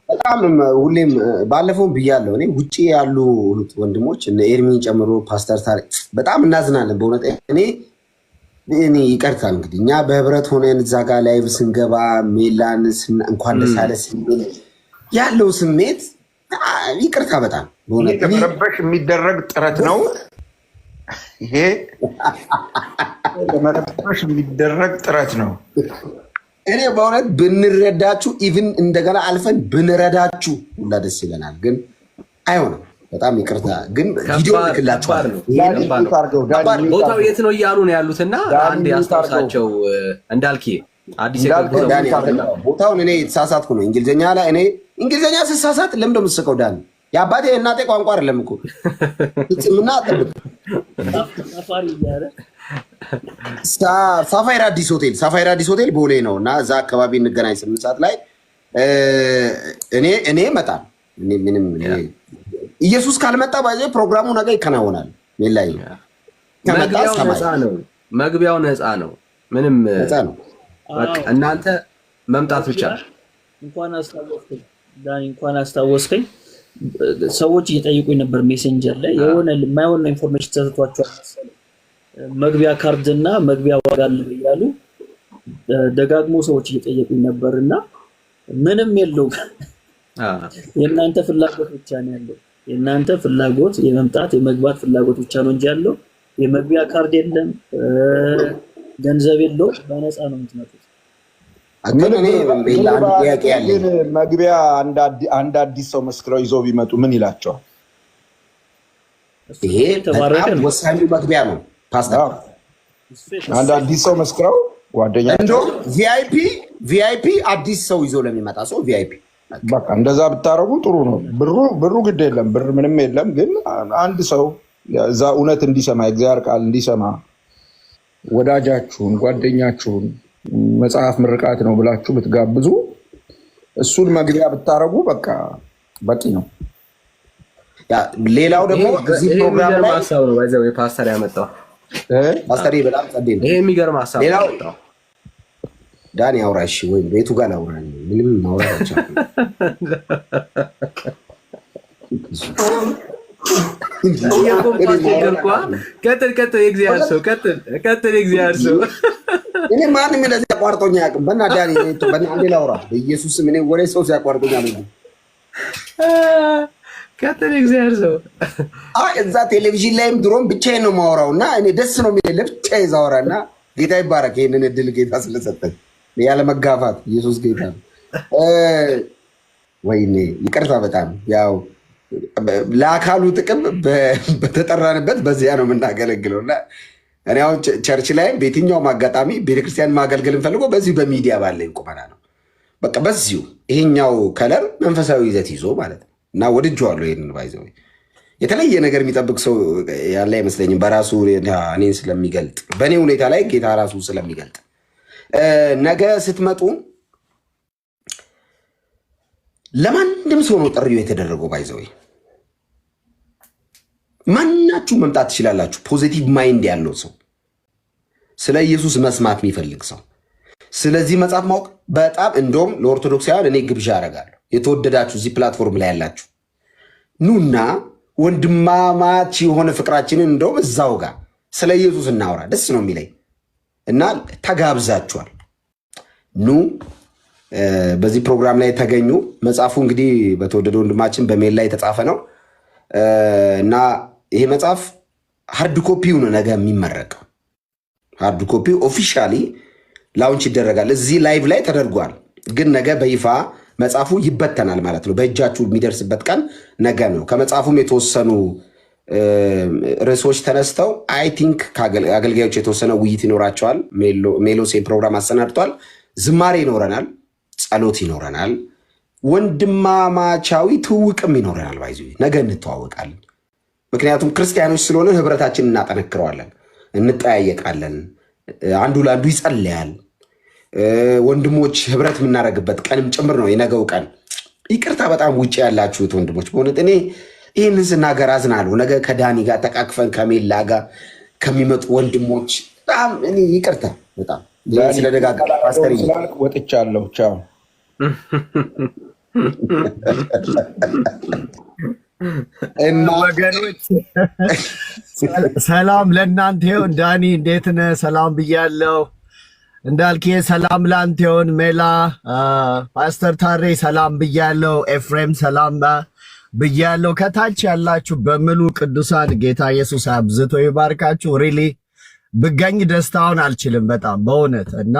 በጣም ሁሌም ባለፈው ብያለሁ። እኔ ውጭ ያሉ ወንድሞች እነ ኤርሚን ጨምሮ ፓስተር ታሪክ በጣም እናዝናለን በእውነት። እኔ ይቀርታ እንግዲህ እኛ በህብረት ሆነን እዛ ጋር ላይቭ ስንገባ ሜላን እንኳን ደስ አለ ስንል ያለው ስሜት ይቅርታ በጣም በእውነት ለመረበሽ የሚደረግ ጥረት ነው። ይሄ ለመረበሽ የሚደረግ ጥረት ነው። እኔ በእውነት ብንረዳችሁ ኢቭን እንደገና አልፈን ብንረዳችሁ ሁላ ደስ ይለናል። ግን አይሆንም። በጣም ይቅርታ ግን ቪዲዮ ልክላችኋል። ቦታው የት ነው እያሉ ነው ያሉትና አንድ ያስታውሳቸው እንዳልክ አዲስ ቦታውን እኔ የተሳሳትኩ ነው እንግሊዝኛ ላይ እኔ እንግሊዝኛ ስሳሳት ለምን እንደምትስቀው ዳኒ የአባቴ እናቴ ቋንቋ አይደለም እኮ ፍጽምና አጥብቅ ሳፋይራ አዲስ ሆቴል ቦሌ ነው እና እዛ አካባቢ እንገናኝ 8 ሰዓት ላይ እኔ እመጣለሁ። ምንም ኢየሱስ ካልመጣ ባይዘ ፕሮግራሙ ነገ ይከናወናል። ሜላይ መግቢያው ነፃ ነው። ምንም ነፃ ነው። በቃ እናንተ መምጣት ብቻ። እንኳን አስታወስከኝ ዳኒ፣ እንኳን አስታወስከኝ። ሰዎች እየጠየቁኝ ነበር ሜሴንጀር ላይ የሆነ የማይሆን ኢንፎርሜሽን ተሰጥቷቸዋል መሰለኝ። መግቢያ ካርድ እና መግቢያ ዋጋ አለ እያሉ ደጋግሞ ሰዎች እየጠየቁኝ ነበርና ምንም የለውም። የእናንተ ፍላጎት ብቻ ነው ያለው። የእናንተ ፍላጎት የመምጣት የመግባት ፍላጎት ብቻ ነው እንጂ ያለው የመግቢያ ካርድ የለም፣ ገንዘብ የለው፣ በነፃ ነው የምትመጡት። መግቢያ አንድ አዲስ ሰው መስክረው ይዘው ቢመጡ ምን ይላቸዋል? ይሄ በጣም ወሳኙ መግቢያ ነው ፓስተር። አንድ አዲስ ሰው መስክረው ጓደኛ እንደው ቪአይፒ አዲስ ሰው ይዞ ለሚመጣ ሰው ቪአይፒ በቃ እንደዛ ብታረጉ ጥሩ ነው። ብሩ ግድ የለም፣ ብር ምንም የለም። ግን አንድ ሰው እዛ እውነት እንዲሰማ እግዚአብሔር ቃል እንዲሰማ ወዳጃችሁን ጓደኛችሁን መጽሐፍ ምርቃት ነው ብላችሁ ብትጋብዙ እሱን መግቢያ ብታረጉ በቃ በቂ ነው። ሌላው ደግሞ እዚህ ፕሮግራም ላይ ሀሳብ ነው ባይዘው የፓስተር ያመጣው ፓስተር በጣም ጸዴ ነው። ይሄ የሚገርም ሀሳብ ነው። ዳኒ አውራሽ ወይ ቤቱ ጋር አውራ ምንም ማውራታቸው ቀጥል የእግዚአብሔር ሰው እኔ ማንም እንደዚህ አቋርጦኝ አያውቅም። በእናትህ ዳኒ በእናትህ ላውራ በኢየሱስ ምን ወሬ ሰው ሲያቋርጦኝ አልኩኝ። ቀጥል የእግዚአብሔር ሰው እዛ ቴሌቪዥን ላይም ድሮም ብቻዬን ነው የማወራው እና እኔ ደስ ነው የሚለኝ ለብቻዬ ዛወራና ጌታ ይባረክ ይሄንን እድል ጌታ ስለሰጠኝ ያለ መጋፋት ኢየሱስ ጌታ ነው። ወይኔ ይቅርታ በጣም ያው ለአካሉ ጥቅም በተጠራንበት በዚያ ነው የምናገለግለው እና እኔ አሁን ቸርች ላይም በየትኛውም አጋጣሚ ቤተክርስቲያን ማገልገል እንፈልገው በዚሁ በሚዲያ ባለኝ ቁመና ነው። በቃ በዚሁ ይሄኛው ከለር መንፈሳዊ ይዘት ይዞ ማለት ነው እና ወድጄዋለሁ። ይሄንን ባይዘው የተለየ ነገር የሚጠብቅ ሰው ያለ አይመስለኝም። በራሱ እኔን ስለሚገልጥ በእኔ ሁኔታ ላይ ጌታ ራሱ ስለሚገልጥ ነገ ስትመጡ ለማንም ሰው ነው ጥሪው የተደረገው። ባይዘው ማናችሁ መምጣት ትችላላችሁ። ፖዚቲቭ ማይንድ ያለው ሰው፣ ስለ ኢየሱስ መስማት የሚፈልግ ሰው፣ ስለዚህ መጽሐፍ ማወቅ በጣም እንደውም ለኦርቶዶክሳውያን እኔ ግብዣ አደርጋለሁ። የተወደዳችሁ እዚህ ፕላትፎርም ላይ ያላችሁ ኑና ወንድማማች የሆነ ፍቅራችንን እንደውም እዛው ጋር ስለ ኢየሱስ እናወራ። ደስ ነው የሚለኝ እና ተጋብዛችኋል። ኑ በዚህ ፕሮግራም ላይ ተገኙ። መጽሐፉ እንግዲህ በተወደደ ወንድማችን በሜል ላይ የተጻፈ ነው እና ይሄ መጽሐፍ ሃርድ ኮፒው ነው ነገ የሚመረቀው። ሃርድ ኮፒው ኦፊሻሊ ላውንች ይደረጋል። እዚህ ላይቭ ላይ ተደርጓል፣ ግን ነገ በይፋ መጽሐፉ ይበተናል ማለት ነው። በእጃችሁ የሚደርስበት ቀን ነገ ነው። ከመጽሐፉም የተወሰኑ ርዕሶች ተነስተው አይ ቲንክ አገልጋዮች የተወሰነ ውይይት ይኖራቸዋል። ሜሎሴ ፕሮግራም አሰናድቷል። ዝማሬ ይኖረናል፣ ጸሎት ይኖረናል፣ ወንድማማቻዊ ትውቅም ይኖረናል። ባይዙ ነገ እንተዋወቃለን። ምክንያቱም ክርስቲያኖች ስለሆነ ህብረታችንን እናጠነክረዋለን፣ እንጠያየቃለን፣ አንዱ ለአንዱ ይጸልያል። ወንድሞች ህብረት የምናደርግበት ቀንም ጭምር ነው የነገው ቀን። ይቅርታ በጣም ውጭ ያላችሁት ወንድሞች፣ በእውነት እኔ ይህንን ስናገር አዝናለሁ። ነገ ከዳኒ ጋር ተቃቅፈን ከሜላ ጋር ከሚመጡ ወንድሞች በጣም እኔ ይቅርታ በጣም ስለደጋጋ ፓስተር ወጥቻለሁ። ቻው። ወገኖች ሰላም ለእናንተ ይሁን። ዳኒ እንዴት ነህ? ሰላም ብያለሁ። እንዳልኬ ሰላም ላንተ ይሁን። ሜላ ፓስተር ታሬ ሰላም ብያለሁ። ኤፍሬም ሰላም ብያለሁ። ከታች ያላችሁ በሙሉ ቅዱሳን ጌታ ኢየሱስ አብዝቶ ይባርካችሁ። ሪሊ ብገኝ ደስታውን አልችልም በጣም በእውነት እና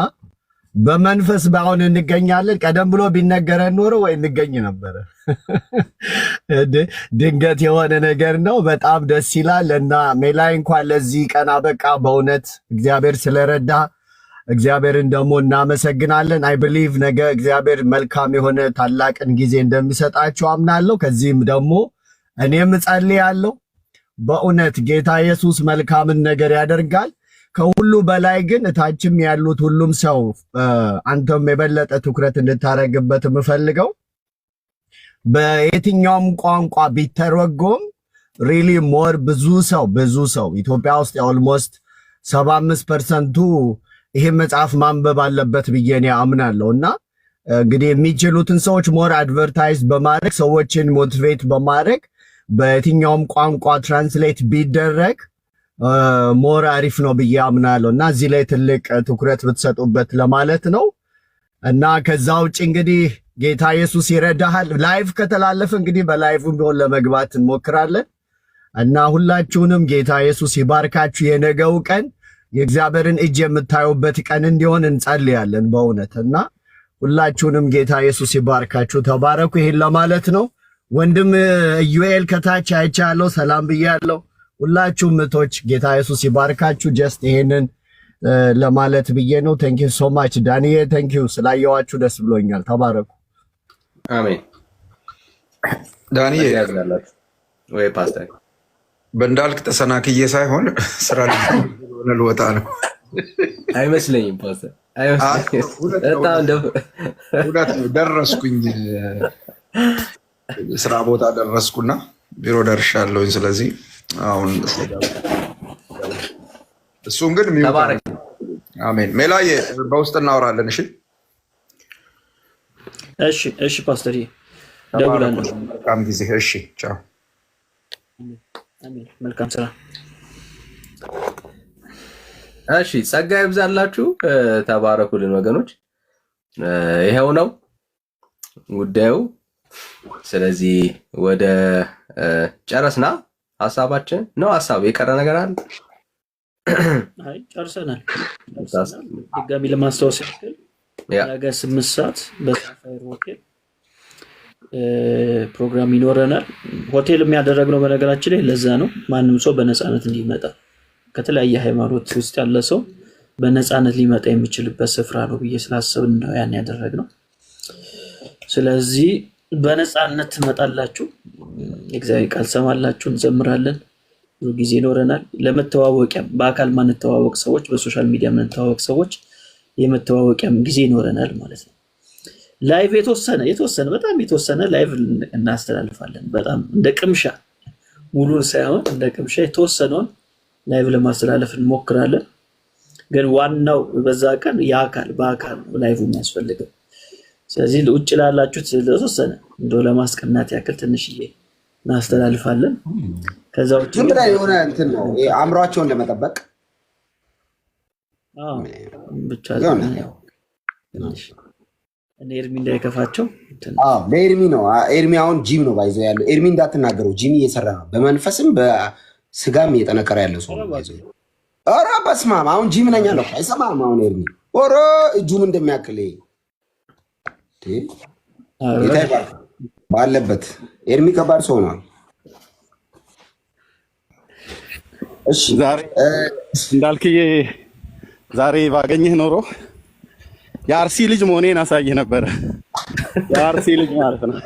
በመንፈስ ባሁን እንገኛለን። ቀደም ብሎ ቢነገረን ኖሮ ወይ እንገኝ ነበረ። ድንገት የሆነ ነገር ነው። በጣም ደስ ይላል እና ሜላይ እንኳን ለዚህ ቀን አበቃ። በእውነት እግዚአብሔር ስለረዳ እግዚአብሔርን ደግሞ እናመሰግናለን። አይ ብሊቭ ነገ እግዚአብሔር መልካም የሆነ ታላቅን ጊዜ እንደሚሰጣችሁ አምናለሁ። ከዚህም ደግሞ እኔም እጸልያለሁ። በእውነት ጌታ ኢየሱስ መልካምን ነገር ያደርጋል። ከሁሉ በላይ ግን እታችም ያሉት ሁሉም ሰው አንተም የበለጠ ትኩረት እንድታረግበት የምፈልገው በየትኛውም ቋንቋ ቢተረጎም ሪሊ ሞር ብዙ ሰው ኢትዮጵያ ውስጥ ኦልሞስት 75%ቱ ይሄ መጽሐፍ ማንበብ አለበት ብዬ እኔ አምናለሁ እና እንግዲህ የሚችሉትን ሰዎች ሞር አድቨርታይዝ በማድረግ ሰዎችን ሞቲቬት በማድረግ በየትኛውም ቋንቋ ትራንስሌት ቢደረግ ሞር አሪፍ ነው ብዬ አምናለሁ እና እዚህ ላይ ትልቅ ትኩረት ብትሰጡበት ለማለት ነው እና ከዛ ውጭ እንግዲህ ጌታ ኢየሱስ ይረዳሃል። ላይቭ ከተላለፈ እንግዲህ በላይቭም ቢሆን ለመግባት እንሞክራለን እና ሁላችሁንም ጌታ ኢየሱስ ይባርካችሁ። የነገው ቀን የእግዚአብሔርን እጅ የምታዩበት ቀን እንዲሆን እንጸልያለን በእውነት እና ሁላችሁንም ጌታ ኢየሱስ ይባርካችሁ። ተባረኩ። ይሄን ለማለት ነው። ወንድም ኢዩኤል ከታች አይቻለሁ፣ ሰላም ብያለሁ። ሁላችሁም እህቶች ጌታ ኢየሱስ ይባርካችሁ። ጀስት ይሄንን ለማለት ብዬ ነው። ቴንክ ዩ ሶ ማች ዳንኤል፣ ቴንክ ዩ ስላየዋችሁ ደስ ብሎኛል። ተባረኩ። አሜን። ዳንኤል ወይ ፓስተር በእንዳልክ ተሰናክዬ ሳይሆን ስራ ሆነ ልወጣ ነው አይመስለኝም። ፓስተር ደረስኩኝ፣ ስራ ቦታ ደረስኩና ቢሮ ደርሻለሁኝ። ስለዚህ አሁን እሱም ግን ተባረክ። አሜን። ሜላዬ በውስጥ እናወራለን። እሺ ፓስተር ደውላለሁ። መልካም ጊዜ። እሺ ቻው። አሜን። መልካም ስራ። እሺ ጸጋ ይብዛላችሁ። ተባረኩልን ወገኖች። ይሄው ነው ጉዳዩ። ስለዚህ ወደ ጨረስና ሀሳባችን ነው። ሀሳብ የቀረ ነገር አለ? አይ ጨርሰናል። ድጋሚ ለማስታወስ ያክል ነገ 8 ሰዓት በሳፋየር ሆቴል ፕሮግራም ይኖረናል። ሆቴል የሚያደረግነው በነገራችን ላይ ለዛ ነው፣ ማንም ሰው በነፃነት እንዲመጣ ከተለያየ ሃይማኖት ውስጥ ያለ ሰው በነፃነት ሊመጣ የሚችልበት ስፍራ ነው ብዬ ስላሰብን ነው ያን ያደረግነው። ስለዚህ በነፃነት ትመጣላችሁ፣ እግዚአብሔር ቃል ሰማላችሁ፣ እንዘምራለን፣ ብዙ ጊዜ ይኖረናል። ለመተዋወቂያ በአካል ማንተዋወቅ ሰዎች፣ በሶሻል ሚዲያ ማንተዋወቅ ሰዎች የመተዋወቂያም ጊዜ ይኖረናል ማለት ነው። ላይቭ የተወሰነ በጣም የተወሰነ ላይቭ እናስተላልፋለን። በጣም እንደ ቅምሻ ሙሉን ሳይሆን እንደ ቅምሻ የተወሰነውን ላይቭ ለማስተላለፍ እንሞክራለን። ግን ዋናው በዛ ቀን በአካል ላይቭ የሚያስፈልገው። ስለዚህ ውጭ ላላችሁት ለተወሰነ እንደው ለማስቀናት ያክል ትንሽዬ እናስተላልፋለን። ከዛ ውጭ ዝም ብላ የሆነ እንትን ነው አእምሯቸውን ለመጠበቅ ብቻ ነው። ኤርሚ እንዳይከፋቸው ለኤርሚ ነው። ኤርሚ አሁን ጂም ነው ባይዘው ያለው። ኤርሚ እንዳትናገረው፣ ጂም እየሰራ ነው። በመንፈስም በስጋም እየጠነከረ ያለው ሰው ነው ባይዘው። ኧረ በስመ አብ አሁን ጂም ነኝ አለው። አይሰማም አሁን ኤርሚ ኧረ እጁን እንደሚያክል ባለበት ኤርሚ ከባድ ሰው ነው። እሺ ዛሬ እንዳልክዬ ዛሬ ባገኘህ ኖሮ የአርሲ ልጅ መሆኔን አሳየህ ነበረ። የአርሲ ልጅ ማለት ነው።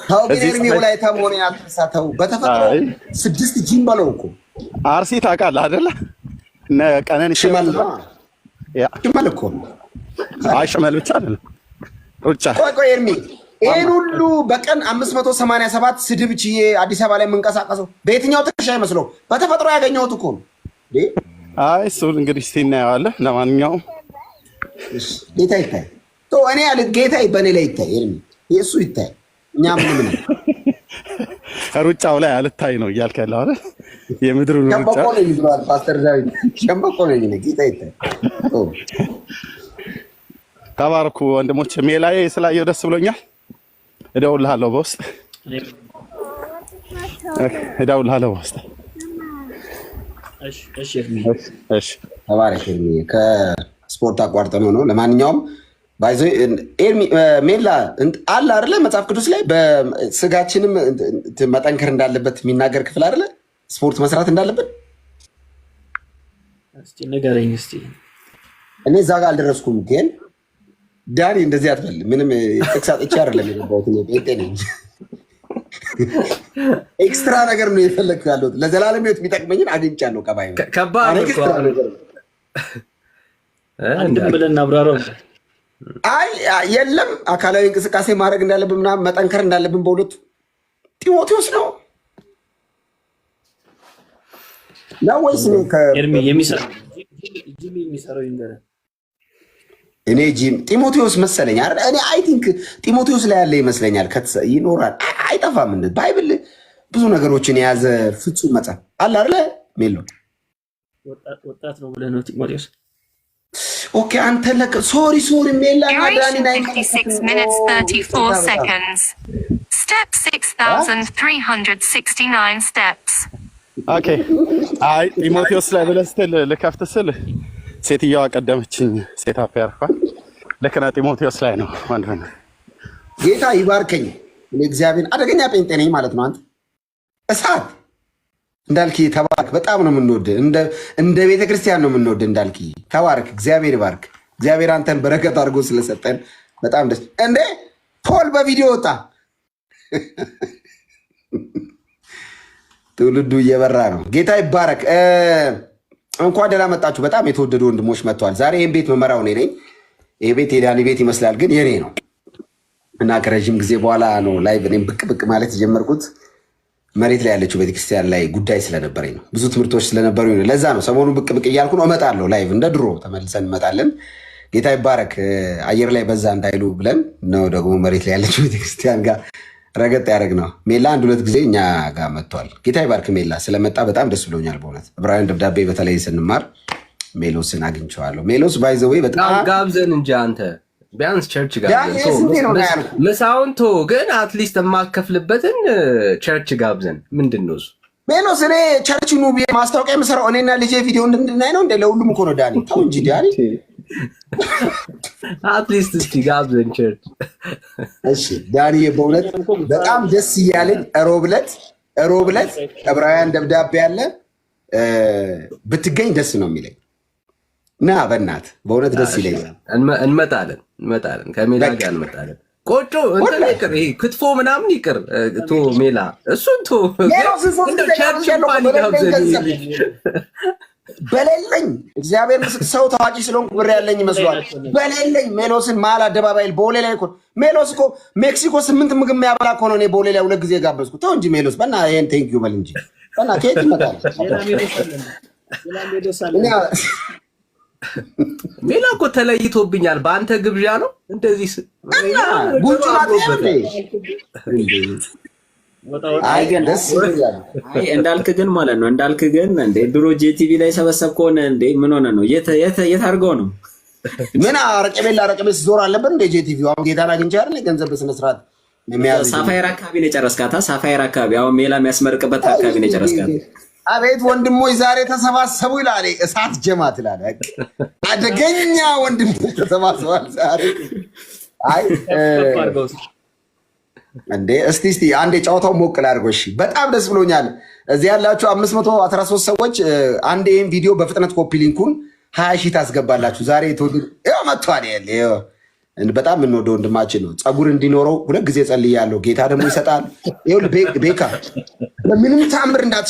ታው ኤርሚ ወላይታ መሆኔን አትሳተው። በተፈጥሮ 6 ጂም ባለው እኮ አርሲ ታውቃለህ አይደለ? እነ ቀነኒ ሽመል እኮ አይ ሽመል ብቻ አይደለም ሩጫ። ቆይ ኤርሚ ይሄን ሁሉ በቀን 587 ስድብ ችዬ አዲስ አበባ ላይ የምንቀሳቀሰው በየትኛው ትከሻ አይመስለው? በተፈጥሮ ያገኘሁት እኮ ነው። አይ እሱ እንግዲህ እስቲ እናየዋለን። ለማንኛውም ጌታ ይታይ እኔ ያለ ጌታ በእኔ ላይ ይታይ፣ ኤርሚ እሱ ይታይ። እኛ ምን ሩጫው ላይ አልታይ ነው እያልክ ያለው አይደል? የምድሩን ሩጫ ሸምበቆ ነኝ ብሏል ፓስተር ዳዊት። ሸምበቆ ነኝ ጌታ ይታይ። ተባረኩ ወንድሞች። ሜላዬ ስላየው ደስ ብሎኛል። እደውልልሃለሁ በውስጥ በውስጥ። እሺ ተባረክ ኤርሚ። ስፖርት አቋርጠን ነው። ለማንኛውም ባይዞ ሜላ አለ አይደለ መጽሐፍ ቅዱስ ላይ በስጋችንም መጠንከር እንዳለበት የሚናገር ክፍል አይደለ? ስፖርት መስራት እንዳለበት እስቲ ንገረኝ እስቲ። እኔ እዛ ጋር አልደረስኩም፣ ግን ዳኒ እንደዚህ አትበል። ምንም ጥቅስ አጥቼ አይደለም የገባሁት ነው። ጴንጤ ነኝ። ኤክስትራ ነገር ነው የፈለግኩ ያለሁት። ለዘላለም ሕይወት የሚጠቅመኝን አግኝቻለሁ። ከባይ ከባድ አንድ ብለን አብራራው። አይ የለም አካላዊ እንቅስቃሴ ማድረግ እንዳለብን ምናምን መጠንከር እንዳለብን በሁለቱ ጢሞቴዎስ ነው ወይስ ኤርሚ የሚሰራው ይንገረን። እኔ ጂም ጢሞቴዎስ መሰለኝ አይደል? እኔ አይ ቲንክ ጢሞቴዎስ ላይ ያለ ይመስለኛል። ይኖራል አይጠፋም። ባይብል ብዙ ነገሮችን የያዘ ፍጹም መጽሐፍ አለ አይደለ? ሜሎ ወጣት ነው ብለህ ነው ጢሞቴዎስ? ኦኬ አንተ ለከ ሶሪ ሜላ Duration 56 minutes 34 seconds. Step 6369 steps. ኦኬ አይ ጢሞቴዎስ ላይ ብለህ ስትል ልከፍት ስል ሴትዮዋ ቀደመችኝ። ሴት አፈርኳል። ለከና ጢሞቴዎስ ላይ ነው ወንድም። ጌታ ይባርከኝ። እግዚአብሔር አደገኛ ጴንጤ ነኝ ማለት ነው። አንተ እሳት እንዳልክ ተባረክ። በጣም ነው የምንወድ፣ እንደ ቤተ ክርስቲያን ነው የምንወድ። እንዳልክ ተባረክ። እግዚአብሔር ይባርክ። እግዚአብሔር አንተን በረከት አድርጎ ስለሰጠን በጣም ደስ። እንዴ ፖል በቪዲዮ ወጣ። ትውልዱ እየበራ ነው። ጌታ ይባረክ። እንኳን ደህና መጣችሁ። በጣም የተወደዱ ወንድሞች መጥተዋል። ዛሬ ይህን ቤት መመራው እኔ ነኝ። ይህ ቤት የዳኒ ቤት ይመስላል፣ ግን የኔ ነው እና ከረዥም ጊዜ በኋላ ነው ላይቭ እኔም ብቅ ማለት የጀመርኩት። መሬት ላይ ያለችው ቤተክርስቲያን ላይ ጉዳይ ስለነበረኝ ነው። ብዙ ትምህርቶች ስለነበሩ ነው። ለዛ ነው ሰሞኑን ብቅ እያልኩ ነው። እመጣለሁ ላይቭ እንደ ድሮ ተመልሰን እንመጣለን። ጌታ ይባረክ። አየር ላይ በዛ እንዳይሉ ብለን ነው ደግሞ መሬት ላይ ያለችው ቤተክርስቲያን ጋር ረገጥ ያደረግ ነው። ሜላ አንድ ሁለት ጊዜ እኛ ጋር መጥቷል። ጌታ ይባርክ። ሜላ ስለመጣ በጣም ደስ ብሎኛል በእውነት። ዕብራውያን ደብዳቤ በተለይ ስንማር ሜሎስን አግኝቼዋለሁ። ሜሎስ ባይ ዘ ዌይ በጣም ጋብዘን እንጂ አንተ ቢያንስ ቸርች ጋብዘን ምሳውን ቶ ግን አትሊስት የማከፍልበትን ቸርች ጋብዘን። ምንድን ነው እሱ ሜሎስ? እኔ ቸርች ኑ ብዬ ማስታወቂያ የምሰራው እኔና ልጄ ቪዲዮ እንድናይ ነው እንደ ለሁሉም እኮ ነው። ዳኒ ተው እንጂ ዳኒ። አትሊስት እስቲ ጋብዘን ቸርች። እሺ ዳኒ በእውነት በጣም ደስ እያለኝ ሮብ ዕለት ዕብራውያን ደብዳቤ ያለ ብትገኝ ደስ ነው የሚለኝ። ና በእናት በእውነት ደስ ይለኛል። እንመጣለን ከሜላ ጋር እንመጣለን። ቆጮ እንትን ይቅር፣ ይሄ ክትፎ ምናምን ይቅር። ቶ ሜላ እሱን ቶ በሌለኝ እግዚአብሔር ምስክ ሰው ታዋቂ ስለሆንኩ ብር ያለኝ ይመስሏል። በሌለኝ ሜሎስን መሀል አደባባይ ቦሌ ላይ እኮ ሜሎስ እኮ ሜክሲኮ 8 ምግብ የሚያበላ እኮ ነው። እኔ ቦሌ ላይ 2 ጊዜ ጋበዝኩ። ተው እንጂ ሜሎስ በና ይሄን ቴንኪዩ በል እንጂ በና ከየት ይመጣል? ሜላ እኮ ተለይቶብኛል። በአንተ ግብዣ ነው እንደዚህ እንዳልክ ግን ማለት ነው። እንዳልክ ግን እንደ ድሮ ጄቲቪ ላይ ሰበሰብ ከሆነ እንደ ምን ሆነ ነው? የት አድርገው ነው? ምን አረቄ ቤት ዞር አለበት እንደ ጄቲቪ። አሁን ጌታን አግኝቼ አይደል ገንዘብ በስነ ስርዓት ሳፋየር አካባቢ ነው የጨረስካታ። ሳፋየር አካባቢ አሁን ሜላ የሚያስመርቅበት አካባቢ ነው የጨረስካታ። አቤት ወንድሞች ዛሬ ተሰባሰቡ ይላል። እሳት ጀማት ይላል። አደገኛ ወንድሞች ተሰባስበዋል ዛሬ። አይ እንዴ እስቲ አንዴ ጨዋታው ሞቅ ላድርገው። እሺ በጣም ደስ ብሎኛል። እዚህ ያላችሁ 513 ሰዎች አንዴ ይሄን ቪዲዮ በፍጥነት ኮፒ ሊንኩን 20 ሺህ ታስገባላችሁ። ዛሬ ተወልዶ ያው መጥቷል። በጣም የምንወደው ወንድማችን ነው። ፀጉር እንዲኖረው 2 ጊዜ ጸልያለሁ። ጌታ ደግሞ ይሰጣል። ይኸውልህ ቤካ በምንም ተአምር እንዳት